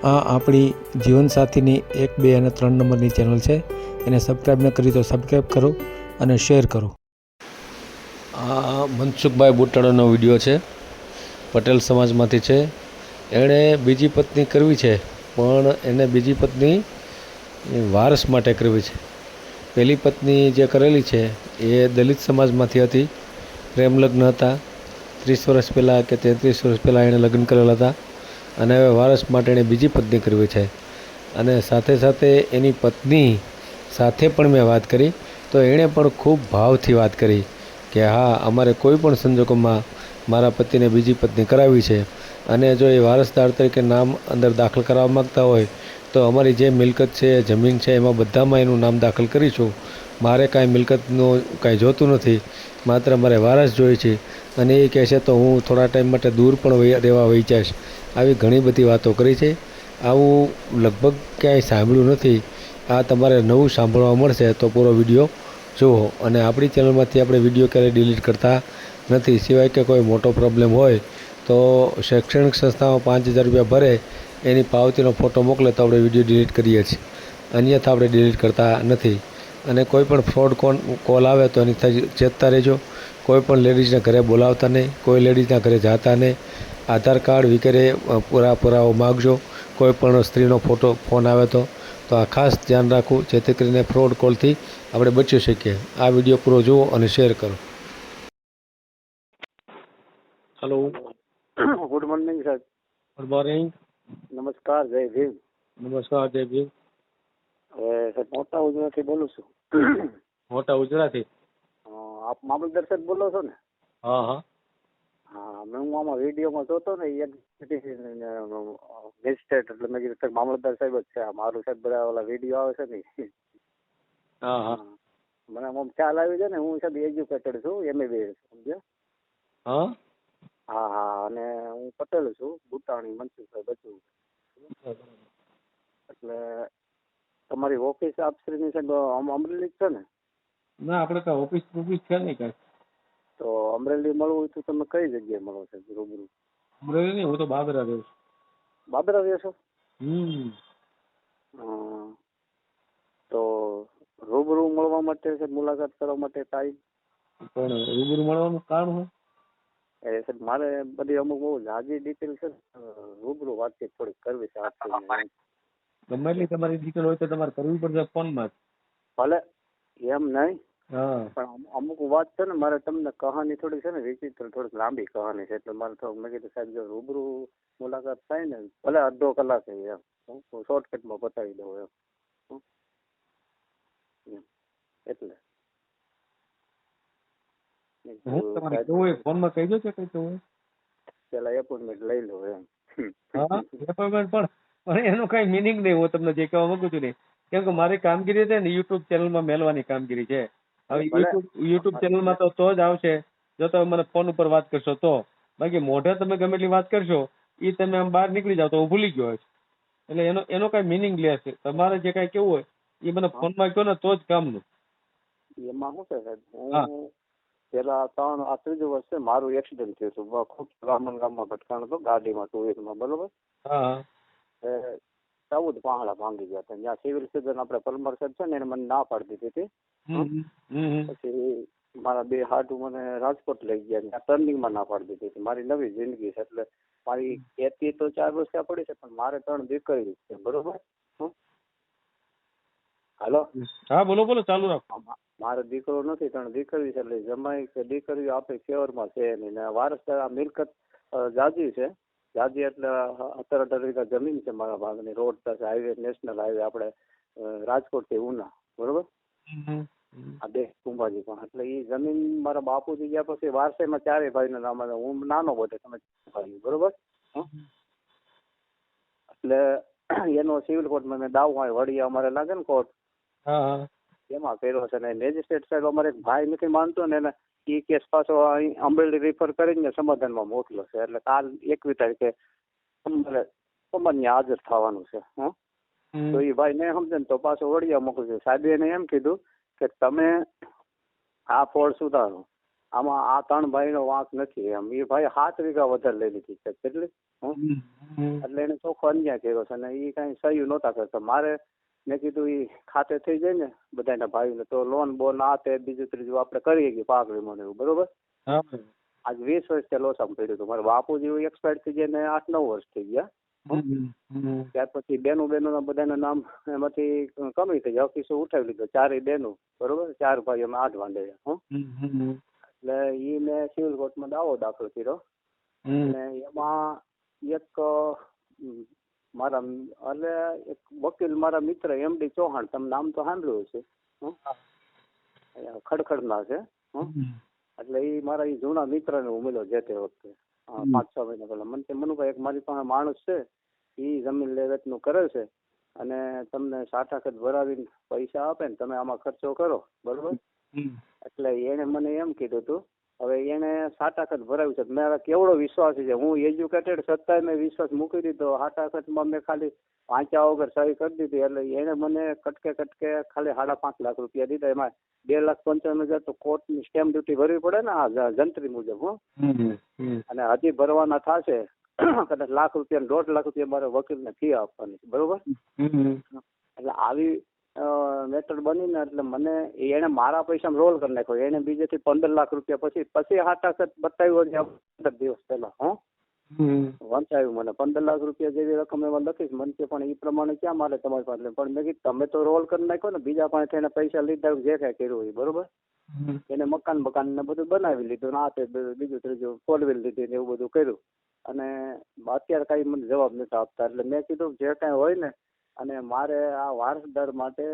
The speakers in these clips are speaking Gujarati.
આ આપણી જીવનસાથીની 1, 2 અને 3 નંબરની ચેનલ છે. એને સબસ્ક્રાઈબ ન કરી તો સબસ્ક્રાઈબ કરો અને શેર કરો. આ મનસુખભાઈ બુટાણાનો વિડીયો છે. પટેલ સમાજમાંથી છે. એણે બીજી પત્ની કરવી છે, પણ એને બીજી પત્ની વારસ માટે કરવી છે. પહેલી પત્ની જે કરેલી છે એ દલિત સમાજમાંથી હતી. પ્રેમ લગ્ન હતા. 30 વર્ષ પહેલાં કે 33 વર્ષ પહેલાં એણે લગ્ન કરેલા હતા અને હવે વારસ માટે એણે બીજી પત્ની કરવી છે. અને સાથે સાથે એની પત્ની સાથે પણ મેં વાત કરી તો એણે પણ ખૂબ ભાવથી વાત કરી કે હા, અમારે કોઈ પણ સંજોગોમાં મારા પતિને બીજી પત્ની કરાવી છે અને જો એ વારસદાર તરીકે નામ અંદર દાખલ કરાવવા માગતા હોય તો અમારી જે મિલકત છે, જમીન છે, એમાં બધામાં એનું નામ દાખલ કરીશું. મારે કાંઈ મિલકતનું કાંઈ જોતું નથી, માત્ર મારે વારસ જોઈએ છે. અને એ કહે છે તો હું થોડા ટાઈમ માટે દૂર પણ રહેવા વહી જઈશ. આવી ઘણી બધી વાતો કરી છે. આવું લગભગ ક્યાંય સાંભળ્યું નથી. આ તમારે નવું સાંભળવા મળશે તો પૂરો વિડીયો જુઓ. અને આપણી ચેનલમાંથી આપણે વિડીયો ક્યારેય ડિલીટ કરતા નથી, સિવાય કે કોઈ મોટો પ્રોબ્લેમ હોય તો શૈક્ષણિક સંસ્થામાં 5,000 રૂપિયા ભરે એની પાવતીનો ફોટો મોકલે તો આપણે વિડીયો ડિલીટ કરીએ છીએ, અન્યથા આપણે ડિલીટ કરતા નથી. અને કોઈ પણ ફ્રોડ કોલ આવે તો એની ચેતતા રહેજો. કોઈ પણ લેડીઝના ઘરે બોલાવતા નહીં, કોઈ લેડીઝના ઘરે જાતા નહીં. આધાર કાર્ડ વગેરે પુરાવો માગજો. કોઈ પણ સ્ત્રીનો ફોન આવે તો આ ખાસ ધ્યાન રાખવું, જેથી કરીને ફ્રોડ કોલથી આપણે બચી શકીએ. આ વિડીયો પૂરો જુઓ અને શેર કરો. હલો, ગુડ મોર્નિંગ સાહેબ. Good morning. નમસ્કાર, જય ભીમ. નમસ્કાર, જય ભીમ. હવે સાહેબ મોટા ઉજરાથી બોલું છું. મોટા ઉજરાથી? આપ મામલતદાર સાહેબ બોલો છો ને? હા હા હા, હું આમાં વિડીયોમાં જોતો ને મેજિસ્ટ્રેટ, એટલે મેં કીધું મામલતદાર સાહેબ જ છે. મારું સાહેબ બધા ઓલા વિડીયો આવે છે ને. હા હા મને આમ ખ્યાલ આવી જાય ને. હું સાહેબ એજ્યુકેટેડ છું, MA સમજ્યા? હા હા હા. અને હું પટેલ છું, બુટાણી મનસુખભાઈ બચુ. એટલે તમારી ઓફિસ આપશ્રીની સાહેબ અમરેલી છે ને? ના, આપણે તો ઓફિસ છે નહીં કાંઈ. તો અમરેલી મળવું હોય તો તમે કઈ જગ્યાએ મળો છો રૂબરૂ? અમરેલી નહીં, હું તો બાબરા રહું છું. બાબરા રહ્યો છો? હમ તો રૂબરૂ મળવા માટે છે, મુલાકાત કરવા માટે ટાઈમ? પણ રૂબરૂ મળવાનું કારણ શું? એ સાહેબ મારે બધી અમુક બહુ ઝાઝી ડિટેલ છે, રૂબરૂ વાતચીત થોડીક કરવી છે આપશે. ગમે એટલી તમારી ડિટેલ હોય તો તમારે કરવી પડશે ફોનમાં જ. ભલે એમ નહીં, હા પણ અમુક વાત છે ને મારે તમને કહાની થોડી છે ને વિચિત્ર, થોડીક લાંબી કહાની છે, એટલે મારે થોડુંક મેં કીધું સાહેબ જો રૂબરૂ મુલાકાત થાય ને, ભલે અડધો કલાક એમ શોર્ટકટમાં બતાવી દઉં એમ. એટલે ફોનમાં કહી દો કે કઈ તો હોય પેલા એપોઇન્ટમેન્ટ લઈ લો એમ. હા, એપોઇન્ટમેન્ટ પણ એનો કઈ મિનિંગ નહીં. હું તમને જે કહેવા માંગુ છું ને, કેમ કે મારી કામગીરી છે ને યુટ્યુબ ચેનલમાં મેલવાની કામગીરી છે. હવે યુટ્યુબ ચેનલમાં તો જ આવશે જો તમે મને ફોન ઉપર વાત કરશો તો. બાકી મોઢે તમે ગમે એટલી વાત કરશો, એ તમે આમ બહાર નીકળી જાવ તો હું ભૂલી ગયો હોય. એટલે એનો કઈ મિનિંગ લેસ છે. તમારે જે કઈ કેવું હોય એ મને ફોનમાં કહો ને તો જ કામનું. એમાં શું છે સાહેબ, હું પેલા 3 વર્ષ છે મારું એક્સિડન્ટ થયું હતું. ખૂબ બ્રાહ્મણ ગામમાં ભટકાણ હતો ગાડીમાં, 2 વ્હીલમાં, બરોબર. 14 પાંહડા ભાંગી ગયા હતા. ત્યાં સિવિલ સર્જન આપણે પરમાર સાહેબ છે ને, એને મને ના પાડી દીધી હતી. પછી મારા 2 હાડુ મને રાજકોટ લઈ ગયા, ત્યાં ટર્નિંગમાં ના પાડી દીધી હતી. મારી નવી જિંદગી છે, એટલે મારી ખેતી તો 4 વર્ષ ત્યાં પડી છે, પણ મારે 3 દીકરી છે, બરોબર. હાલો. હા, બોલો બોલો, ચાલુ રાખો. મારો દીકરો નથી, 3 દીકરી છે. એટલે જમાઈ કે દીકરીઓ આપણે ફેવરમાં છે નહીં. વારસદાર આ મિલકત જાજી છે. જાજી એટલે 17-18 વીઘા જમીન છે મારા ભાગની. રોડ પાસે હાઈવે, નેશનલ હાઈવે, આપણે રાજકોટ થી ઉના, બરોબર. આ 2 કુંભાજી પણ. એટલે એ જમીન મારા બાપુજી ગયા પછી વારસાઈમાં 4 ભાઈના નામ. હું નાનો બધે, તમે ભાઈ, બરોબર. એટલે એનો સિવિલ કોર્ટમાં મેં દાવ વડી અમારે લાગે ને કોર્ટ, એમાં કર્યો છે. ને મેજિસ્ટ્રેટ સાહેબ અમારે એક ભાઈ નથી માનતો ને, એને એ કેસ પાછો અહીં અમરેલી રિફર કરીને સમાધાનમાં મોકલ્યો છે. એટલે કાલ 21 તારીખે અમારે હાજર થવાનું છે. તો એ ભાઈ નહીં સમજે ને તો પાછો વડિયા મોકલશે. સાહેબે એને એમ કીધું કે તમે આ ફોડ સુધારો, આમાં આ 3 ભાઈનો વાંક નથી એમ. એ ભાઈ 7 વીઘા વધારે લઈ લીધી છે કેટલી એટલે એને ચોખ્ખો અન્યાય કર્યો છે અને એ કઈ સહી નહોતા કરતા. મારે મેં કીધું એ ખાતે થઈ જાય ને બધાના ભાઈઓને તો લોન બોન આ તે બીજું ત્રીજું આપણે કરીએ કે પાક વીમો ને એવું બરોબર. આજ 20 વર્ષ ત્યાં લોસામાં પડ્યું હતું. મારા બાપુજી એક્સપાયર થઈ ગયા ને 8-9 વર્ષ થઈ ગયા. ત્યાર પછી બેનો બધાના નામ એમાંથી કમી થઈ ગયા. ઓફિસો ઉઠાવી લીધો 4 બેનો બરોબર. 4 ભાઈ અમે 8 વાંધ્યા. એટલે એ મેં સિવિલ કોર્ટમાં દાવો દાખલ કર્યો અને એમાં એક મારા એટલે એક વકીલ મારા મિત્ર MD ચૌહાણ, તમે નામ તો સાંભળ્યું છે, ખડખડના છે. એટલે એ મારા એ જૂના મિત્રને હું મળ્યો જે તે વખતે 5-6 મહિના પહેલા. મને કે મનુભાઈ એક મારી પાસે માણસ છે એ જમીન લે વેચનું કરે છે અને તમને 60% ભરાવીને પૈસા આપે ને તમે આમાં ખર્ચો કરો બરોબર. એટલે એને મને એમ કીધું હતું હવે એને 60% ભરાવ્યું છે. મારા કેવડો વિશ્વાસ છે, હું એજ્યુકેટેડ છતાંય મેં વિશ્વાસ મૂકી દીધો. 60%માં મેં ખાલી વાંચ્યા વગર સહી કરી દીધી. એટલે એને મને કટકે ખાલી 5.5 લાખ રૂપિયા દીધા. એમાં 2,95,000 તો કોર્ટની સ્ટેમ્પ ડ્યુટી ભરવી પડે ને આ જંત્રી મુજબ. અને હજી ભરવાના થશે કદાચ ₹1 લાખ ને ₹1.5 લાખ મારે વકીલને ફી આપવાની બરોબર. એટલે આવી મેટર બનીને એટલે મને એને મારા પૈસા રોલ કરી નાખ્યો. એને બીજેથી 15 લાખ રૂપિયા પછી 60% બતાવ્યું 15 દિવસ પહેલા વંચાયું મને 15 લાખ રૂપિયા જેવી રકમ એમાં લખીશ. મને કે પણ એ પ્રમાણે ક્યાં મારે તમારી પાસે. પણ મેં કીધું તમે તો રોલ કરી નાખ્યો ને, બીજા પાસે એને પૈસા લીધા જે કાંઈ કર્યું હોય બરોબર. એને મકાન ને બધું બનાવી લીધું ને આ તે બીજું ત્રીજું 4 વ્હીલ લીધી ને એવું બધું કર્યું. અને અત્યારે કઈ મને જવાબ નથી આપતા. એટલે મેં કીધું જે કાંઈ હોય ને, અને મારે આ વારસદાર માટે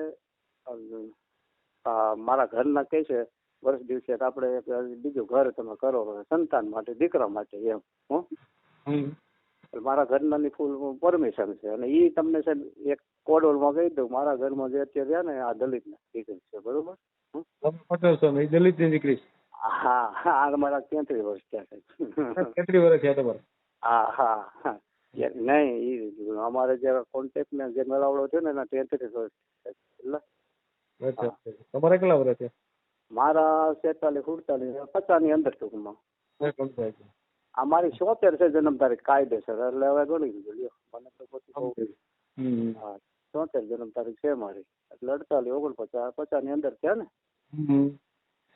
મારા ઘરના કહે છે વર્ષ દિવસે આપણે બીજું ઘર તમે કરો સંતાન માટે, દીકરા માટે એમ. મારા ઘરના ફૂલ પરમિશન છે. અને એ તમને છે એક કોડોલમાં કહી દઉં, મારા ઘરમાં જે અત્યારે રહ્યા ને આ દલિત ના દીકરી છે બરોબર. દલિત ની દીકરી? હા મારા 33 વર્ષ થયા છે. 33 વર્ષ થયા તમારે? હા નહીં અમારે જે કોન્ટેક્ટ ને જે મેળાવડો છે ને એના 33 વર્ષ એટલે. તમારે કેટલા વર્ષ છે? મારા 46-47 50 ની અંદર ટૂંકમાં. આ મારી 76 છે જન્મ તારીખ કાયદેસર. એટલે હવે ગણી લીધું લ્યો મને તો પછી. હા 76 જન્મ તારીખ છે મારી. એટલે 48 49 50 ની અંદર છે ને.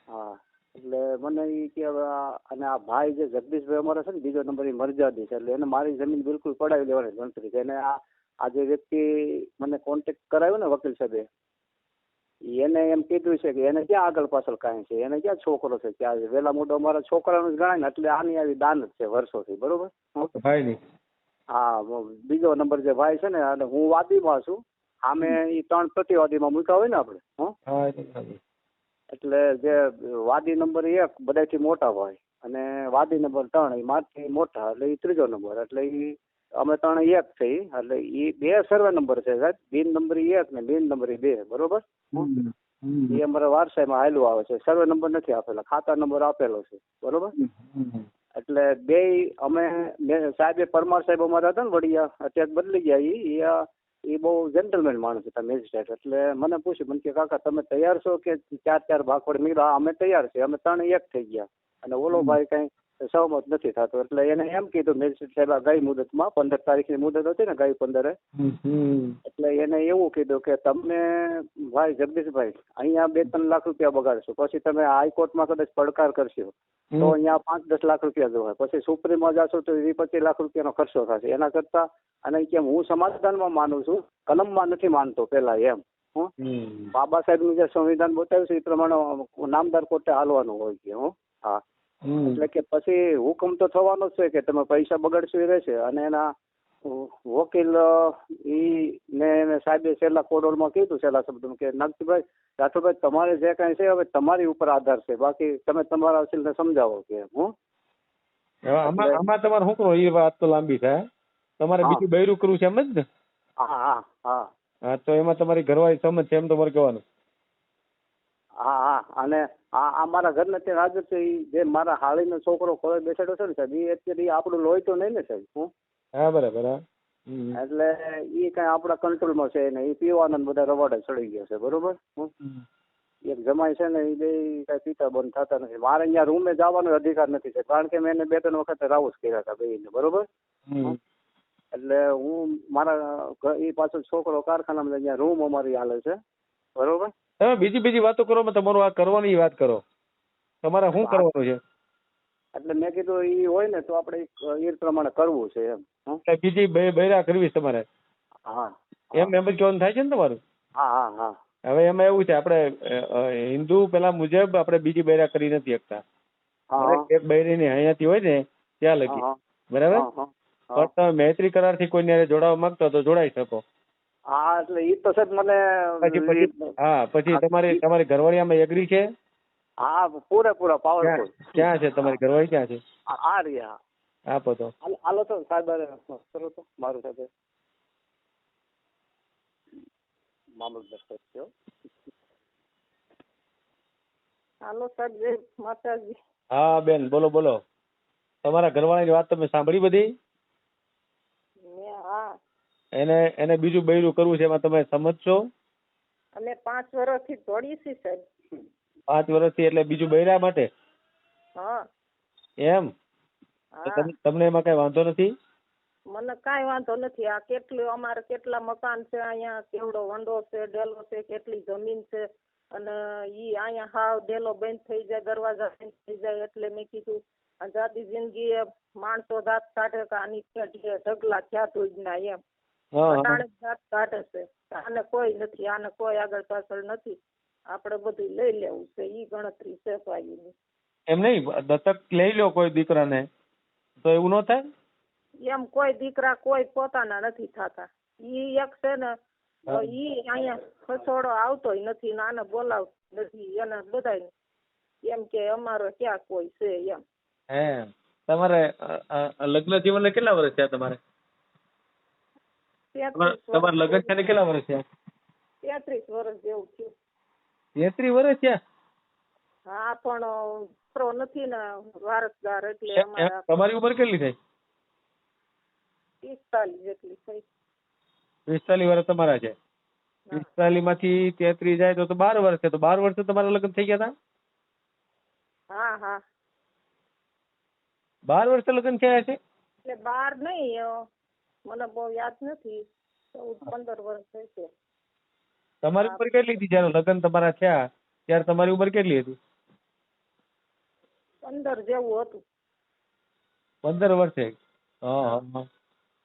હા એટલે મને એ કે અને આ ભાઈ જે જગદીશભાઈ અમારા છે ને બીજો નંબર એ મરજાદી છે. એટલે એને મારી જમીન બિલકુલ પડાવી લેવાની ગણતરી છે. એને આ જે વ્યક્તિ મને કોન્ટેક્ટ કરાવ્યો ને વકીલ સાહેબે, એને એમ કીધું છે કે એને ક્યાં આગળ પાછળ કાંઈ છે, એને ક્યાં છોકરો છે, ક્યાં વેલા મોટો અમારા છોકરાનું જ ગણાય ને. એટલે આની આવી દાન જ છે વર્ષોથી બરોબર. હા બીજો નંબર જે ભાઈ છે ને, અને હું વાદીમાં છું. આમે એ 3 પ્રતિવાદીમાં મૂક્યા હોય ને આપણે. એટલે જે વાદી નંબર 1 બધાથી મોટા ભાઈ અને વાદી નંબર 3 એ મારથી મોટા. એટલે એ ત્રીજો નંબર. એટલે એ અમે 3 એક થઈ. એટલે એ 2 સર્વે નંબર છે સાહેબ. બિન નંબરી 1 ને બિન નંબરી 2 બરોબર. એ અમારા વારસાઈમાં હાલું આવે છે. સર્વે નંબર નથી આપેલા, ખાતા નંબર આપેલો છે બરોબર. એટલે 2 અમે સાહેબ પરમાર સાહેબ અમારા હતા ને વડિયા, અત્યારે બદલી ગયા. એ બહુ જેન્ટલમેન માણસ હતા મેજિસ્ટ્રેટ. એટલે મને પૂછ્યું મને કે કાકા તમે તૈયાર છો કે 4 ભાગોળ નીકળ્યા? અમે તૈયાર છીએ. અમે 3 એક થઈ ગયા. અને ઓલો ભાઈ કઈ સહમત નથી થતો. એટલે એને એમ કીધું મેજિસ્ટ્રેટ સાહેબ ગઈ મુદતમાં 15 તારીખની મુદત હતી ને ગઈ 15. એટલે એને એવું કીધું કે તમને ભાઈ જગદીશભાઈ અહીંયા 2-3 લાખ રૂપિયા બગાડશો, પછી તમે હાઈકોર્ટમાં કદાચ પડકાર કરશો તો અહીંયા 5-10 લાખ રૂપિયા જોવાય, પછી સુપ્રીમમાં જશો તો 20-25 લાખ રૂપિયાનો ખર્ચો થશે. એના કરતા અને કેમ હું સમાધાનમાં માનું છું, કલમમાં નથી માનતો પેલા એમ. બાબા સાહેબનું જે સંવિધાન બતાવ્યું છે એ પ્રમાણે નામદાર કોર્ટે હાલવાનું હોય છે. હા એટલે કે પછી હુકમ તો થવાનો જ છે કે તમે પૈસા બગાડશો એ રહેશે. અને એના વકીલ ને સાહેબે છેલ્લા કોડોલમાં કીધું છેલ્લા શબ્દમાં કે નાગજીભાઈ રાઠોડભાઈ તમારે જે કાંઈ છે હવે તમારી ઉપર આધાર છે, બાકી તમે તમારા વકીલને સમજાવો કે આમાં તમારે શું કરો એ વાત તો લાંબી થાય. તમારે બીજું બૈરું કરવું છે એમ જ ને? હા તો એમાં તમારી ઘરવાળી સમજ છે એમ તમારે કહેવાનું. હા અને આ મારા ઘરના ત્યાં હાજર છે. જે મારા હાળીનો છોકરો ખોળે બેસાડો છે ને સાહેબ, એ અત્યારે આપણું લોહી તો નહીં ને સાહેબ. હા બરાબર. એટલે એ કઈ આપણા કંટ્રોલમાં છે ને. એ પીવાના બધા રવાડે ચડી ગયા છે બરોબર. એક જમાઈ છે ને એ બે કઈ પીતા બંધ થતા નથી. મારે અહીંયા રૂમે જવાનો અધિકાર નથી છે, કારણ કે મેં એને 2-3 વખત રાઉસ કર્યા હતા બેયને, બરોબર. એટલે હું મારા એ પાછો છોકરો કારખાનામાં અહીંયા રૂમ અમારી હાલે છે, બરોબર. તમે બીજી વાતો કરો, તમારું આ કરવાની વાત કરો, તમારે શું કરવાનું છે? એટલે મેં કીધું એ હોય ને તો આપણે એ પ્રમાણે કરવું છે એમ. બીજી બૈરા કરવી તમારે? હા એમ જ કહેવાનું થાય છે ને તમારું? હા હા હા. હવે એમાં એવું છે, આપણે હિન્દુ પેલા મુજબ આપણે બીજી બૈરા કરી નથી શકતા. એક બૈરીની હયાતી હોય ને ત્યાં લગી, બરાબર. પણ તમે મૈત્રી કરાર થી કોઈ જોડાવા માંગતો તો જોડાઈ શકો. હા એટલે ઈ તો સાહેબ મને પછી તમારી ઘરવાળી એગ્રી છે? હા પૂરેપૂરા પાવરફુલ. ક્યાં છે તમારી ઘરવાળી, ક્યાં છે? આ રહ્યા. આપો તો. હાલો તો સાહેબ કરો તો મારું સાથે મામલતદાર સાહેબ. હાલો સાહેબ, જય માતાજી. હા બેન, બોલો. તમારા ઘરવાળાની વાત તમે સાંભળી બધી? હા. એને બીજું બૈરું કરવું છે, એમાં તમે સમજશો? અમે 5 વર્ષથી દોડી છીએ સાહેબ. 5 વર્ષથી એટલે બીજું બૈરા માટે? હા. એમ? તમને એમાં કઈ વાંધો નથી? મને કાંઈ વાંધો નથી. આ કેટલું અમારે કેટલા મકાન છે અહીંયા, કેવડો વંડો છે, ડેલો છે, કેટલી જમીન છે, અને ઈ અહીંયા હાવ ડેલો બંધ થઈ જાય, દરવાજા બંધ થઈ જાય. એટલે મેં કીધું આઝાદી જિંદગી માણસો દાંત કાઢે કે આની ઢગલા થયા ધોઈના એમ દાંત કાઢે છે. આને કોઈ નથી, આને કોઈ આગળ પાછળ નથી, આપણે બધું લઈ લેવું છે. ઈ ગણતરી છે ભાઈની. એમ નહીં, દત્તક લઈ લો કોઈ દીકરાને તો એવું ન થાય એમ? કોઈ દીકરા કોઈ પોતાના નથી થતા. ઈ એક છે ને, ઈ અહીંયા ખસોડો આવતોય નથી, આને બોલાવતો નથી, એને બધાય એમ કે અમારે ક્યાં કોઈ છે એમ. તમારે લગ્ન જીવન કેટલા વર્ષ થયા? તમારા લગ્ન છે ને કેટલા વર્ષ થયા? 33 વર્ષ જેવું થયું. 33 વર્ષ થયા? હા, પણ છોકરો નથી ને વારસદાર, એટલે તમારી ઉંમર કેટલી થઈ? 45 જેટલી થઈ. 45 વર્ષ તમારા છે. 45 માંથી 33 જાય તો 12 વર્ષ છે. તો 12 વર્ષે તમારા લગ્ન થઈ ગયા હતા? હા હા, 12 વર્ષે લગ્ન થયા છે? એટલે 12 નહીં, મને બહુ યાદ નથી, 14-15 વર્ષ થઈ છે. તમારી ઉંમર કેટલી હતી જયારે લગ્ન તમારા થયા? ત્યારે તમારી ઉંમર કેટલી હતી? 15 જેવું હતું. 15 વર્ષે? હા.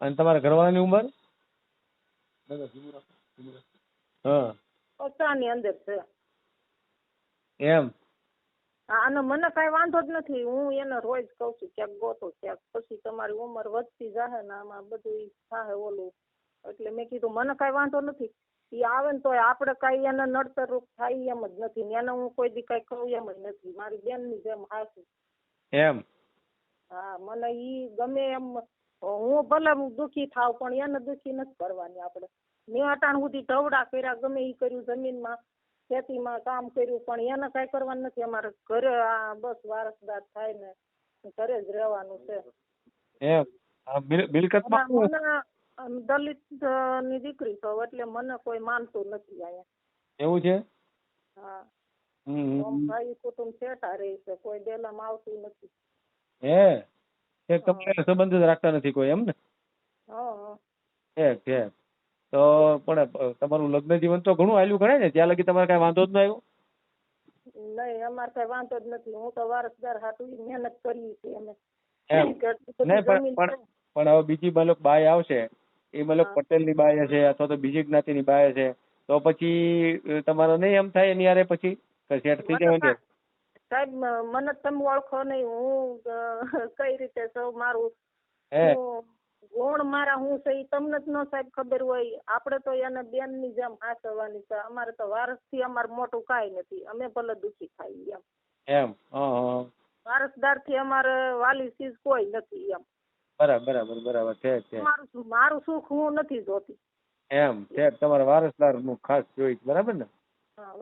અને તમારા ઘરવાળાની ઉંમર? 50 ની અંદર છે. એમ? અને મને કઈ વાંધો જ નથી. હું એને રોજ કઉ છું ક્યાંક ગોતો, ક્યાંક પછી તમારી ઉંમર વધતી જાહે ને આમાં બધું થાહે ઓલું. એટલે મેં કીધું મને કઈ વાંધો નથી, ઈ આવે ને તોય આપણે કઈ એને નડતર રૂપ થાય એમ જ નથી. એને હું કોઈ દી કઈ કહું એમ જ નથી. મારી બેન ની જેમ હાસું. એમ? હા, મને ઈ ગમે એમ. હું ભલે દુખી થાવ પણ એને દુખી નથી કરવાની આપણે. મેં અટાણ સુધી ઢવડા કર્યા, ગમે ઈ કર્યું, જમીનમાં ખેતીમાં કામ કર્યું, પણ એને કઈ કરવાનું નથી. અમારે ઘરે આ બસ વારસદાર થાય ને ઘરે જ રહેવાનું છે. એમ? મિલકતમાં દલિત ની દીકરી છો એટલે મને કોઈ માનતું નથી અહીંયા. એવું છે? હા. ભાઈ કુટુંબ છેટા રહે છે, કોઈ ડેલામાં આવતું નથી. તમે સંબંધ જ રાખતા નથી કોઈ, એમ ને? હા. તો પણ તમારું લગ્ન જીવન તો ઘણું હાલ્યું ગણાય ને? ત્યાં લગી તમારે કઈ વાંધો જ ન આવ્યો? નહીં, અમારે કઈ વાંધો જ નથી. હું તો વારસદાર હાટું મહેનત કરી છે અમે. પણ હવે બીજી મતલબ બાઈ આવશે, એ મતલબ પટેલ ની બાઈ હશે અથવા તો બીજી જ્ઞાતિ ની બાઈ હશે, તો પછી તમારે નહીં એમ થાય એની યારે પછી સેટ થઈ જવાની? સાહેબ મને તમે ઓળખો નહીં, હું કઈ રીતે સૌ મારું ગુણ મારા હું છે એ તમને જ ન સાહેબ ખબર હોય. આપણે તો એને બેન ની જેમ હાચવવાની છે. અમારે તો વારસ થી અમારે મોટું કઈ નથી. અમે ભલે દુખી થાય એમ. વારસદાર થી અમારે વાલી ચીજ કોઈ નથી એમ. બરાબર છે. મારું સુખ હું નથી જોતી એમ છે. તમારે વારસદાર નું ખાસ જોઈ, બરાબર ને?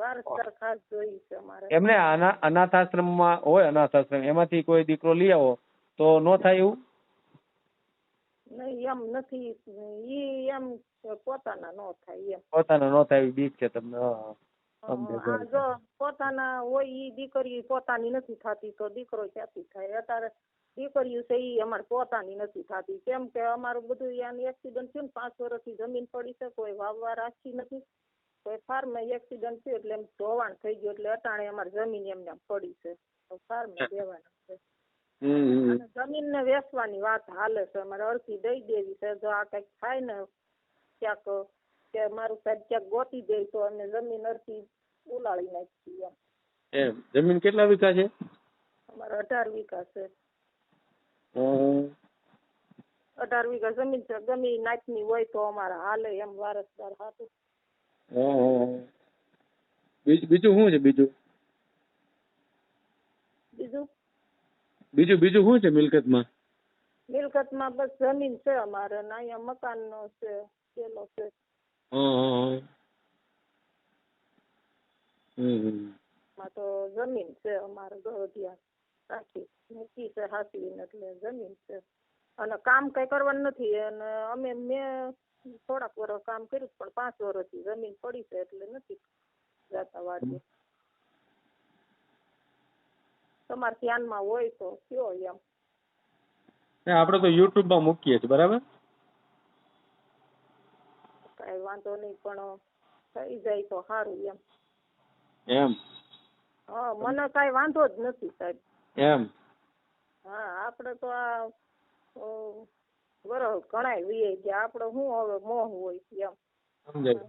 વારસદાર ખાસ જોઈ છે અમારે. એમને અનાથ આશ્રમ માં હોય, અનાથ આશ્રમ એમાંથી કોઈ દીકરો લઈ આવો તો નો થાય એવું? નહીં, એમ નથી. ઈ એમ પોતાના નો થાય એમ. પોતાના નો થાય એવી બીક છે તમને? આ જો પોતાના હોય ઈ દીકરી પોતાની નથી થતી તો દીકરો ક્યાંથી થાય? અત્યારે દીકરીઓ છે ઈ અમારે પોતાની નથી થતી. કેમ કે અમારું બધું યાનું એક્સિડન્ટ થયું ને 5 વર્ષથી જમીન પડી છે, કોઈ વાવવા રાખી નથી, કોઈ ફાર્મ એક્સિડન્ટ થયું એટલે એમ ધોવાણ થઈ ગયું એટલે અટાણે અમારે જમીન એમને પડી છે, તો ફાર્મ દેવાના છે. અને જમીન ને વેચવાની વાત હાલે છે, અમારે અડધી દઈ દેવી છે. જો આ કઈક થાય ને ક્યાંક કે મારું સાહેબ ક્યાંક ગોતી દે તો અમે જમીન અડધી ઉલાળી નાખીએ એમ. જમીન કેટલા વીઘા છે? અમારે 18 વીઘા છે. 18 વીઘા જમીન છે. ગમે નાચની હોય તો અમારે હાલે એમ વારસદાર હાથું. બીજું શું છે? બીજું શું છે મિલકતમાં? મિલકતમાં બસ જમીન છે અમારે ને અહીંયા મકાન નો છે, પેલો છે. તો જમીન છે અમારે ગવઢિયા રાખી મૂકી છે હાથવીને, એટલે જમીન છે. અને કામ કઈ કરવાનું નથી. અને મેં થોડાક વર્ષ કામ કર્યું પણ 5 વર્ષથી જમીન પડી છે એટલે નથી જતા વાડીએ. તમારે ધ્યાનમાં હોય તો કયો એમ. આપણે તો યુટ્યુબ માં મૂકીએ છીએ, બરાબર? કઈ વાંધો નહીં, પણ થઈ જાય તો સારું એમ. એમ? હા, મને કઈ વાંધો જ નથી સાહેબ. એમ? હા, આપણે તો આ બરોબર ઘણાય વીએ ગયા, આપણે શું હવે મોહ હોય એમ. સમજાય.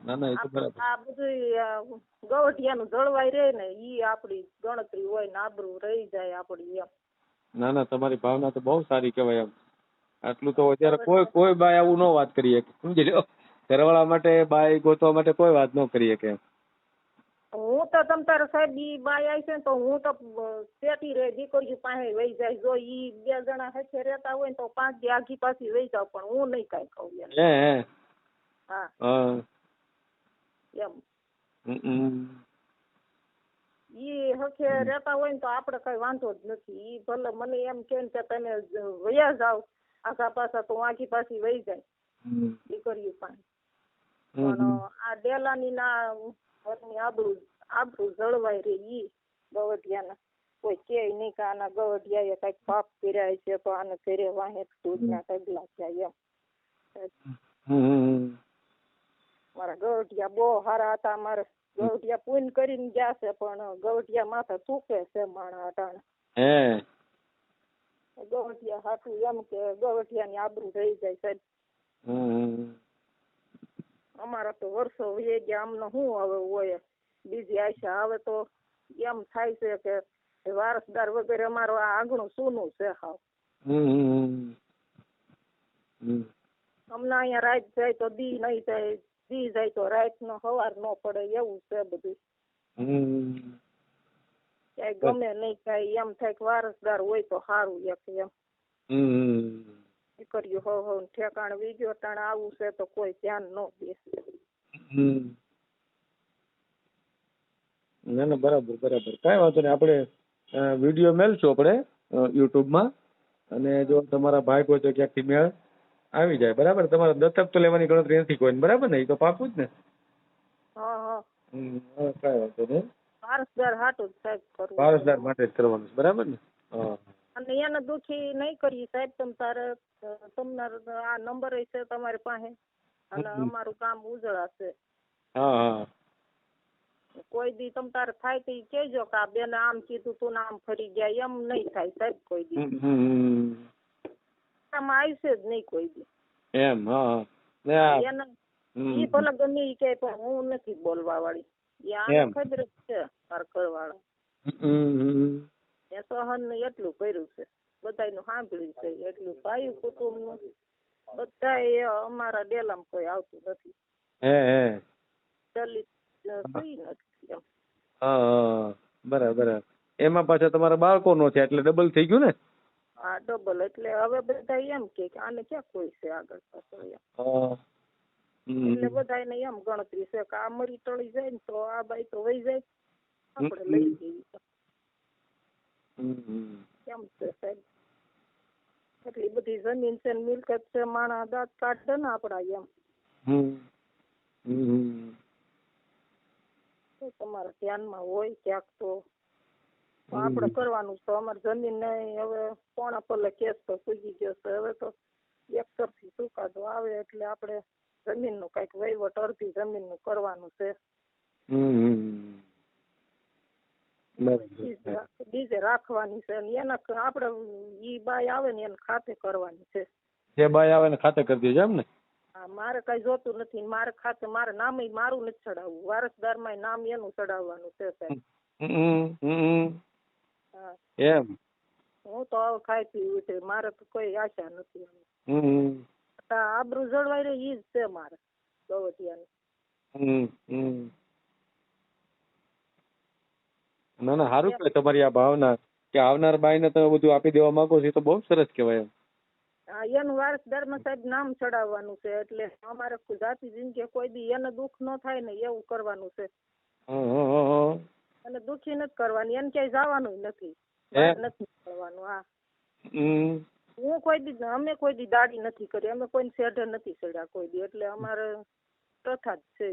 ના ના, એ તો બરાબર. આ બધું ગવઢિયાનું જળવાઈ રહે ને ઈ આપડી ગણતરી હોય ને આબરૂ રહી જાય આપડી એમ. ના ના, તમારી ભાવના તો બહુ સારી કહેવાય એમ. આટલું તો અત્યારે કોઈ બાય આવું ન વાત કરી શકે, સમજી લો. ઘરવાળા માટે બાય ગોતવા માટે કોઈ વાત ન કરી શકે. હું તો તમ તારે સાહેબ ઈ બાય આવી છે તો હું તો પેટી રે દીકરીઓ પાસે વહી જાય. જો ઈ 2 જણા સાથે રહેતા હોય ને તો 5 દી આગી પાછી વહી જાવ, પણ હું નહીં કઈ કહું એમ. હા એમ. ઈ હખે રહેતા હોય ને તો આપડે કઈ વાંધો જ નથી. ઈ ભલે મને એમ કે તમે વયા જાવ આગા પાછા, તો આગી પાછી વહી જાય દીકરીઓ પાસે. પણ આ ડેલાની ના આબરૂ જળવાઈ રહે ઈ ગવઢિયાના. કોઈ કે નહીં કે આના ગવઢિયાએ કઈક પાપ કર્યા છે તો આને ઘરે વાહે દૂધના ઢગલા થયા એમ. મારા ગવઢિયા બહુ સારા હતા. મારે ગવઢિયા પૂન કરીને ગયા છે, પણ ગવઢિયા માથે ચૂકે છે માણા અટાણે. ગવઢિયા હાથું એમ કે ગવઢિયાની આબરૂ રહી જાય સાહેબ. અમારા તો વર્ષો વીએ ગયા, આમને શું હવે હોય બીજી આશા. હવે તો એમ થાય છે કે વારસદાર વગેરે અમારો આ આંગણું સૂનું છે હાવ. અમને અહીંયા રાત જાય તો દી નહીં જાય, દી જાય તો રાત નો સવાર ન પડે, એવું છે બધું. ક્યાંય ગમે નહીં કાંઈ. એમ થાય કે વારસદાર હોય તો સારું એક એમ. દીકરીઓ હો ઠેકાણ વીગ્યો ટાણે આવું છે તો કોઈ ધ્યાન ન દે. ના ના, બરાબર. કાંઈ વાંધો નહીં, આપણે વિડીયો મેલશું આપણે યુટ્યુબમાં. અને જો તમારા ભાઈ કોઈ તો ક્યાંકથી મેળ આવી જાય, બરાબર? તમારે દત્તક તો લેવાની ગણતરી નથી કોઈ, બરાબર ને? એ તો પાકું જ ને? કાંઈ વાંધો નહીં. વારસદાર હાટું જ સાહેબ કરવું. વારસદાર માટે જ કરવાનું છે, બરાબર ને? અને એને દુખી નહીં કરીએ સાહેબ. તમને આ નંબર છે તમારી પાસે, અને અમારું કામ ઉજળા છે. કોઈ દી તમ તારે થાય તો કેજો કે આ બેને આમ કીધું તું ને આમ ફરી ગયા, એમ નહીં થાય સાહેબ કોઈ દી. આમાં આવશે જ નહીં કોઈ દી એમ. એને ઈ ભલે ગમે ઈ કે, પણ હું નથી બોલવા વાળી. આને ખબર જ છે મારા ઘરવાળા. એ સહન એટલું કર્યું છે, બધાયનું સાંભળ્યું છે એટલું. ભાઈ કુટુંબ નું બધા અમારા ડેલામાં કોઈ આવતું નથી. દલિત કોઈ નથી એમ. બરાબર. એમાં પાછા તમારા બાળકો નો છે એટલે ડબલ થઈ ગયું ને? હા, ડબલ. એટલે હવે બધા એમ કે આને ક્યાં કોઈ છે આગળ પાછળ એમ. એટલે બધાને એમ ગણતરી છે કે આ મરી ટળી જાય ને તો આ બાઈ તો વહી જાય, આપણે લઈ જઈએ કેમ છે સાહેબ. એટલી બધી જમીન છે ને મિલકત છે, માણા દાંત કાઢે ને આપડા એમ. તો તમારા ધ્યાનમાં હોય ક્યાંક તો આપણે કરવાનું તો અમારે જમીન ને હવે પોણા પલ્લે કેસ તો પૂગી ગયો છે. હવે તો એક તરફી ચુકાદો આવે એટલે આપણે જમીનનું કઈક વહીવટ અડધી જમીનનું કરવાનું છે. બીજે રાખવાની છે અને એના આપણે ઈ બાય આવે ને એને ખાતે કરવાની છે. જે બાય આવે ને ખાતે કરી દેજો એમ ને? હા, મારે કઈ જોતું નથી. મારે ખાતે મારે નામ મારું નથી ચડાવવું. વારસદારમાં નામ એનું ચડાવવાનું છે સાહેબ. હા એમ? હું તો હવે ખાઈ પીવું છે. મારે તો કોઈ આશા નથી. આબરૂ જળવાઈ રહે ઈ જ છે મારે ગવટિયાની. ના ના, સારું કહેવાય તમારી આ ભાવના કે આવનાર બાઈને તમે બધું આપી દેવા માંગો છો. તો બહુ સરસ કહેવાય એમ. હા, એનું વારસદારમાં સાહેબ નામ ચડાવવાનું છે એટલે અમારે જાતિ જિંદગી કોઈ દી એને દુઃખ ન થાય ને એવું કરવાનું છે. અને દુઃખી નથી કરવાની. એને ક્યાંય જવાનું નથી. નથી કરવાનું. હા, હું કોઈ દી અમે કોઈ દી દાડી નથી કરી. અમે કોઈને શેઢે નથી ચડ્યા કોઈ દી. એટલે અમારે પ્રથા જ છે.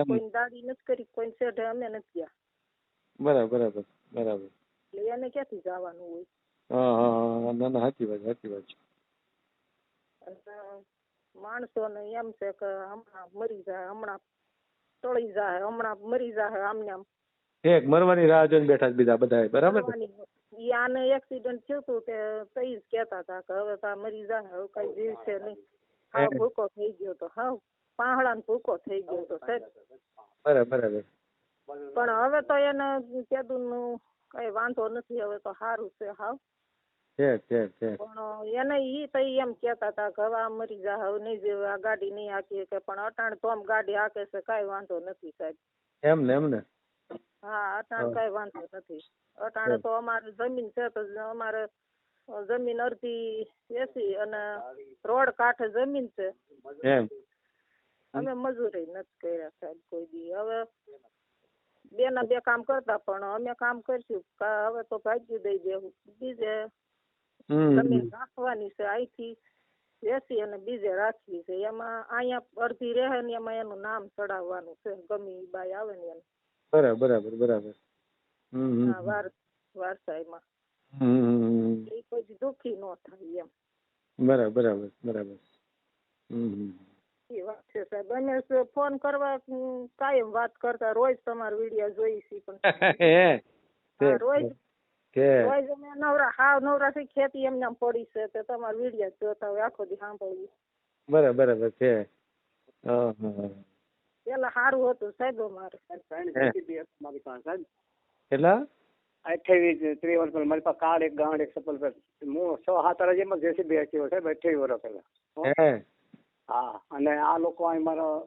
કોઈ દાડી નથી કરી, કોઈ શેઢે અમે નથી ગયા. બરાબર બરાબર બરાબર. એટલે એને ક્યાંથી જવાનું હોય? ના ના, સાચી વાત સાચી વાત છે. માણસોને એમ છે કે હમણાં મરી જાય, હમણાં ટળી જાય, હમણાં મરી જાય. આમને આમ એક મરવાની રાહ જોઈને બેઠા બીજા બધા. બરાબર. ઈ આને એક્સિડન્ટ થયું હતું તે તઈ જ કેતા હતા કે હવે તા મરી જાય, હવે કઈ જીવ છે નહીં. હાવ ભૂકો થઈ ગયો તો, હાવ પાંહળાને ભૂકો થઈ ગયો તો સાહેબ. બરાબર. પણ હવે તો એને કેદું કઈ વાંધો નથી. હવે તો સારું છે હાવ. પણ એને ઈ તો એમ કેતા હતા કે હવે આ મરી જાય, હવે નહીં જેવું, આ ગાડી નહીં હાકી કે. પણ અટાણ તો આમ ગાડી હાકે છે, કઈ વાંધો નથી સાહેબ. એમ ને? હા, અટાણ કઈ વાંધો નથી. અટાણે તો અમારે જમીન છે તો અમારે જમીન અડધી વેચી અને રોડ કાંઠે જમીન છે. અમે મજૂરી નથી કર્યા સાહેબ કોઈ દી. હવે બે ના બે કામ કરતા પણ અમે કામ કરશું. હવે તો ભાગ્યું દઈ દેવું. બીજે જમીન રાખવાની છે. અહીંથી વેચી અને બીજે રાખવી છે. એમાં અહીંયા અડધી રહે ને એમાં એનું નામ ચડાવવાનું છે. ગમે ઈ બાઈ આવે ને એને. બરાબર. હા, વારસાઈમાં એ કોઈ દુઃખી ન થાય એમ. બરાબર. એ વાત છે સાહેબ. અમે ફોન કરવા કાયમ વાત કરતા, રોજ તમારા વિડીયો જોઈ છે. પણ રોજ અમે નવરા થી ખેતી એમને આમ પડી છે તો તમારા વિડીયો જોતા હોય, આખો દી સાંભળવી. બરાબર છે. પેલા સારું હતું સાહેબ અમારે. કેટલા 28-30 વર્ષ પહેલા મારી પાસે કાર્ડ એક ગાંડ એક સપલ પર હું 6-7 જેમાં જેસીબી હાંક્યો સાહેબ 28 વર્ષ પહેલા. હા, અને આ લોકો અહીં મારા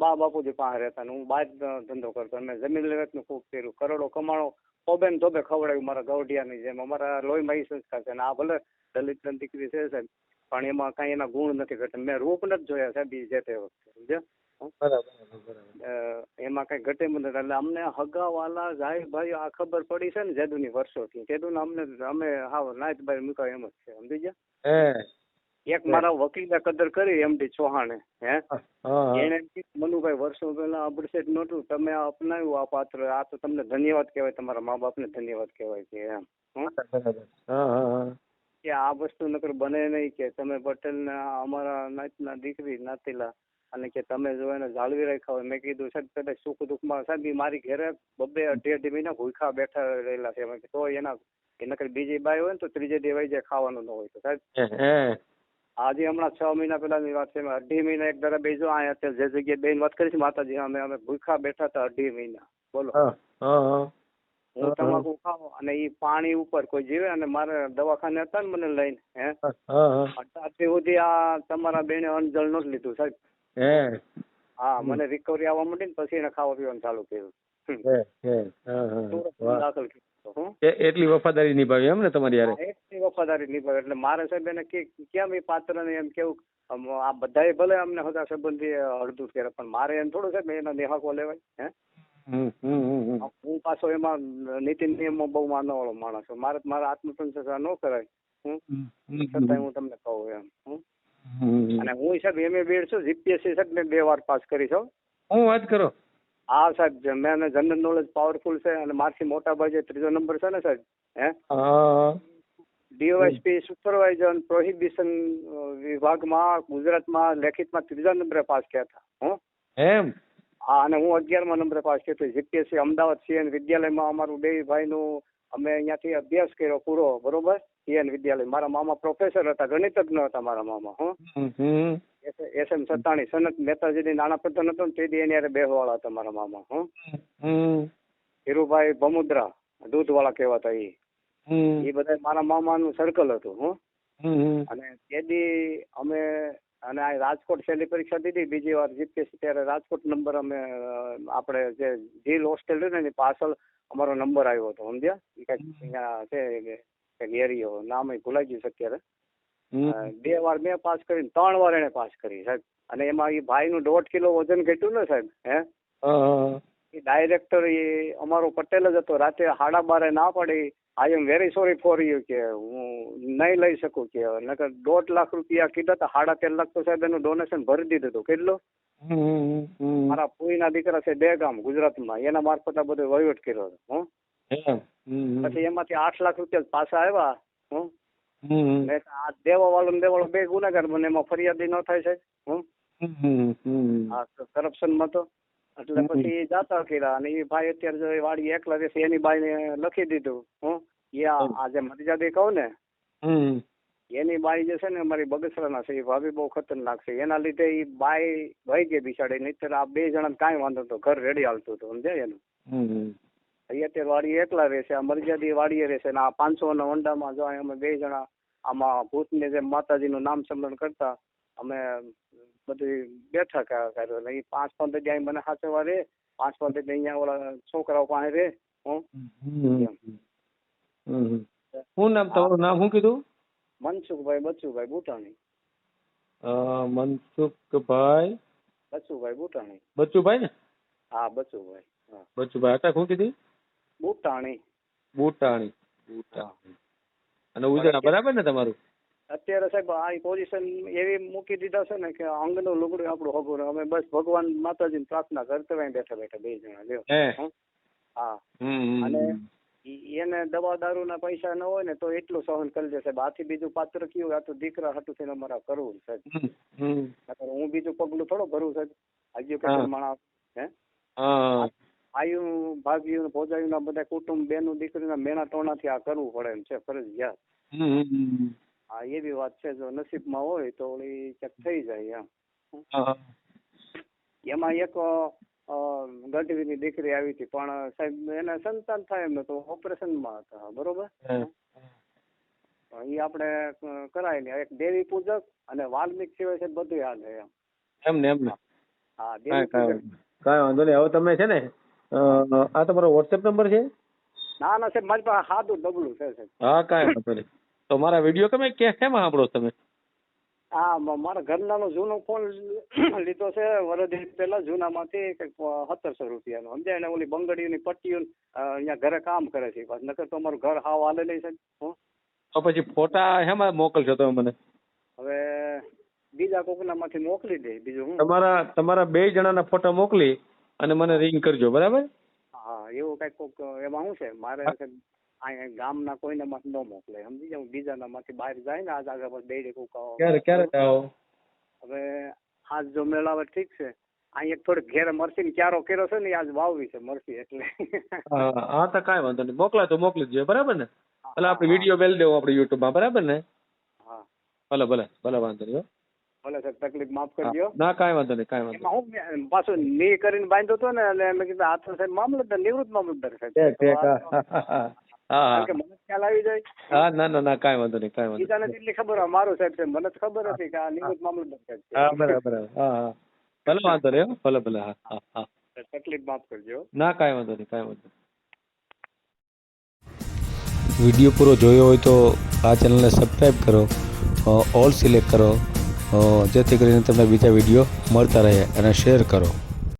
બા બાપુજી પાસે રહેતા ને હું બહાર ધંધો કરતો. અને જમીન લેવેચનું ખૂબ કર્યું, કરોડો કમાણો, ધોબે ને ધોબે ખવડાવ્યું મારા ગૌઢિયાની જેમ. અમારા લોહીમાં એ સંસ્કાર છે. અને આ ભલે દલિત દીકરી છે સાહેબ, પણ એમાં કઈ એના ગુણ નથી ઘટે. મેં રૂપ નથી જોયા સાહેબ જે તે વખતે, સમજ્યા? એમાં કઈ ઘટે નથી. એટલે અમને હગાવાલા જાય ભાઈ આ ખબર પડી છે ને જેદુની વર્ષોથી, તેદું અમે હાવ નાચ બાર મૂકાય એમ જ છે, સમજી ગયા? એક મારા વકીલે કદર કરી એમડી ચૌહાણે, એને મનુભાઈ વર્ષો પહેલા અપડસેટ નહોતું, તમે અપનાવ્યું આ પાત્ર, આ તો તમને ધન્યવાદ કહેવાય, તમારા મા બાપ ને ધન્યવાદ કહેવાય છે એમ. કે આ વસ્તુ નકર બને નહીં કે તમે પટેલ ને અમારા નાતના દીકરી નાતીલા અને કે તમે જો એને જાળવી રાખ્યા હોય. મેં કીધું સાહેબ કદાચ સુખ દુઃખમાં સાહેબ મારી ઘેરે 2-2.5 મહિના ભૂખા બેઠા રહેલા છે. તો એના નકર બીજી બાઈ હોય ને તો ત્રીજે દેવાઈ જાય, ખાવાનું ન હોય તો સાહેબ. આજે હમણાં 6 મહિના પહેલાની વાત છે. 2.5 મહિના એક ધારા બેજો આ જે જગ્યાએ બેન વાત કરી છે માતાજી, અમે ભૂખા બેઠા હતા 2.5 મહિના. બોલો, હું તમાકુ ખાવ અને ઈ પાણી ઉપર કોઈ જીવે. અને મારે દવાખાને હતા ને મને લઈને અત્યાર સુધી આ તમારા બેને અનજળ નથી લીધું સાહેબ. હા, મને રિકવરી આવવા માંડી ને પછી એને ખાવા પીવાનું ચાલુ કર્યું. દાખલ કર્યું. એટલી વફાદારી નિભાવી એમ ને તમારી યાર? એટલી વફાદારી નિભાવી. એટલે મારે સાહેબ એને કેમ એ પાત્ર ને એમ કેવું, આ બધાએ ભલે અમને હતા સંબંધી અડધું કરે, પણ મારે એમ થોડું સાહેબ એના નિહાકો લેવાય. હું પાછો એમાં નીતિ નિયમમાં બહુ માનવાવાળો માણસ છું. મારા આત્મસંસાર ન કરાય. છતાંય હું તમને કહું એમ. અને હું સાહેબ MA BEd છું, GPSC સાહેબ મેં 2 વાર પાસ કરી છું. હું વાત કરો? હા સાહેબ, મેં જનરલ નોલેજ પાવરફુલ છે અને મારથી મોટા ભાઈ જે 3જો નંબર છે ને સાહેબ, હા ડીવાયએસપી સુપરવાઇઝર પ્રોહિબિશન વિભાગમાં ગુજરાતમાં લેખિતમાં 3જા નંબરે પાસ થયા હતા. એમ? હા, અને હું 11મા નંબરે પાસ થયો હતો. જીપીએસસી અમદાવાદ સીએન વિદ્યાલયમાં અમારું બે ભાઈનું અમે અહીંયાથી અભ્યાસ કર્યો પૂરો, બરોબર. સીએન વિદ્યાલય, મારા મામા પ્રોફેસર હતા, ગણિતજ્ઞ હતા મારા મામા. એસએમ સત્તાણી સનત મહેતાજીની નાના પ્રધાન હતો ને તે એની હારે બેહવાળા હતા મારા મામા. ધીરુભાઈ ભમુદ્રા દૂધવાળા કહેવાતા એ બધા મારા મામાનું સર્કલ હતું. અને તેથી અમે અને આ રાજકોટ છેલ્લી પરીક્ષા દીધી બીજી વાર જીપીએસસી, ત્યારે રાજકોટ નંબર અમે આપણે જે જીલ હોસ્ટેલ છે ને એની પાછળ અમારો નંબર આવ્યો હતો, સમજ્યા? એ કંઈક અહીંયા છે કંઈક એરિયો, નામ ભૂલાઈ ગયું છે અત્યારે. 2 વાર મેં પાસ કરી, 3 વાર એને પાસ કરી સાહેબ. અને એમાં એ ભાઈનું 1.5 કિલો વજન ઘટ્યું ને સાહેબ, એ ડાયરેક્ટર એ અમારો પટેલ જ હતો. રાતે 12:30 ના પડી, I am very sorry for you, કે હું નહીં લઈ શકું, કે નકર 1.5 લાખ રૂપિયા કીધા હતા. 13.5 લાખ તો સાહેબ એનું ડોનેશન ભરી દીધું હતું. કેટલું? મારા ફોઈના દીકરા છે 2 ગામ ગુજરાતમાં, એના મારફત આ બધો વહીવટ કર્યો હતો. પછી એમાંથી 8 લાખ રૂપિયા પાછા આવ્યા. આ દેવાવાળો બે ગુનેગાર બને, એમાં ફરિયાદી ન થાય સાહેબ. હા, કરપ્શનમાં તો એટલે પછી જાતા કર્યા. અને એ ભાઈ અત્યારે જો વાડી એકલા રહેશે, એની બાઈને લખી દીધું. એ આજે મર્યાદા કહું ને, એની બાઈ જે છે ને અમારી બગસરાના છે, એ ભાભી બહુ ખતરનાક છે. એના લીધે એ બાઈ વહી ગઈ બિચારી, નહીતર આ 2 જણા કાંઈ વાંધો નતો, ઘર રેડી હાલતું હતું, સમજાય એનું. અત્યારે વાડી એકલા રહેશે, આ મર્યાદી વાડીએ રહેશે. અને આ 500 વંડામાં જો અમે 2 જણા આમાં ભૂતને જેમ માતાજીનું નામ સ્મરણ કરતા અમે બધું બેઠા કર્યો. એટલે એ 5 પંથક મને સાચવવા રે, 5 પંથક અહીંયા ઓલા છોકરાઓ પાસે રે. શું નામ તમારું? નામ શું કીધું? મનસુખભાઈ બચુભાઈ બુટાણી. મનસુખભાઈ બચુભાઈ બુટાણી. બચુભાઈ ને? હા, બચુભાઈ. બચુભાઈ અટક શું કીધી? બુટાણી. બુટાણી. બુટાણી. અને ઉજળા બરાબર ને તમારું? અત્યારે સાહેબ આ પોઝિશન એવી મૂકી દીધા છે ને કે અંગનું લુગડું આપણું હગું. અમે બસ ભગવાન માતાજીની પ્રાર્થના કરતા હોય બેઠા બેઠા 2 જણા લ્યો. હા, અને એને દવા દારૂ ના પૈસા ન હોય ને તો એટલું સહન કરી દે સાહેબ. આથી બીજું પાત્ર કયું, આ તો દીકરા હાટું થઈને અમારા કરવું સાહેબ. હું બીજું પગલું થોડો ભરું સાહેબ. આજે કેટલા માણસ આયુ ભાગ્યું ભોજાયું ના બધા કુટુંબ બેનું દીકરીના મેણા ટોણાથી આ કરવું પડે એમ છે, ફરજિયાત. હા, એવી વાત છે. જો નસીબમાં હોય તો ઓલી ચેક થઈ જાય એમ. એમાં એક ગઢવીની દીકરી આવી હતી, પણ સાહેબ એને સંતાન થાય એમ તો ઓપરેશનમાં હતા, બરોબર. એ આપણે કરાય ને એક દેવી પૂજક અને વાલ્મિક સિવાય છે બધું હાલે એમ. એમને એમને. હા, દેવી પૂજક. કાંઈ વાંધો નહીં. હવે તમે છે ને આ તમારો વોટ્સએપ નંબર છે? ના ના સાહેબ, મારી પાસે સાદું ડબલું છે સાહેબ. હા, કાંઈ વાંધો નહીં. તો મારા વિડીયો તમે કેમાં સાંભળો તમે? હા, મારા ઘરનાનો જૂનો ફોન લીધો છે વર્ષ પહેલા, જૂનામાંથી કંઈક 1700 રૂપિયાનો, સમજાય. એને ઓલી બંગડીઓની પટ્ટીઓ અહીંયા ઘરે કામ કરે છે, નકર તો અમારું ઘર હાવ હાલે નહીં સાહેબ. તો પછી ફોટા હેમાં મોકલશો તમે મને? હવે બીજા કોકના માંથી મોકલી દે, બીજું હું. તમારા 2 જણાના ફોટા મોકલી અને મને રિંગ કરજો, બરાબર? હા, એવું કઈક કોક એમાં શું છે, મારે અહીંયા ગામના કોઈના માંથી ન મોકલે, સમજી જાવ. બીજાના માંથી બહાર જાય ને આજ આગળ બસ 2 કોક. ક્યારે આવો? હવે આજ જો મેળાવે ઠીક છે. અહીં એક થોડીક ઘેર મરસી ને ક્યારો કર્યો છે ને, આજ વાવવી છે મરસી એટલે. હા, તો કાંઈ વાંધો નહીં, મોકલા તો મોકલી દો, બરાબર ને? ભલે આપણે વિડીયો બેલ દેવો આપણે યુટ્યુબમાં, બરાબર ને? હા, ભલે ભલે ભલે, વાંધો નહીં. ભલે સાહેબ, તકલીફ માફ કરજો. ના, કાંઈ વાંધો નહીં, કાંઈ વાંધો. હું પાછું ની કરીને બાંધ્યો હતો ને, એટલે મેં કીધું આ તો સાહેબ મામલતદાર, નિવૃત્ત મામલતદાર સાહેબ. હા, મને ખ્યાલ આવી જાય. હા, ના ના ના, કાંઈ વાંધો નહીં, કાંઈ વાંધો. બીજાને એટલી ખબર હોય, મારું સાહેબ છે, મને ખબર હતી કે આ નિવૃત્ત મામલતદાર સાહેબ છે. હા, બરાબર. હા હા, ભલે, વાંધો નહીં. ભલે ભલે. હા હા હા, તકલીફ માફ કરજો. ના, કાંઈ વાંધો નહીં, કાંઈ વાંધો. વિડીયો પૂરો જોયો હોય તો આ ચેનલને સબસ્ક્રાઈબ કરો, ઓલ સિલેક્ટ કરો, જેથી કરીને તમને બીજા વિડીયો મળતા રહે, અને શેર કરો.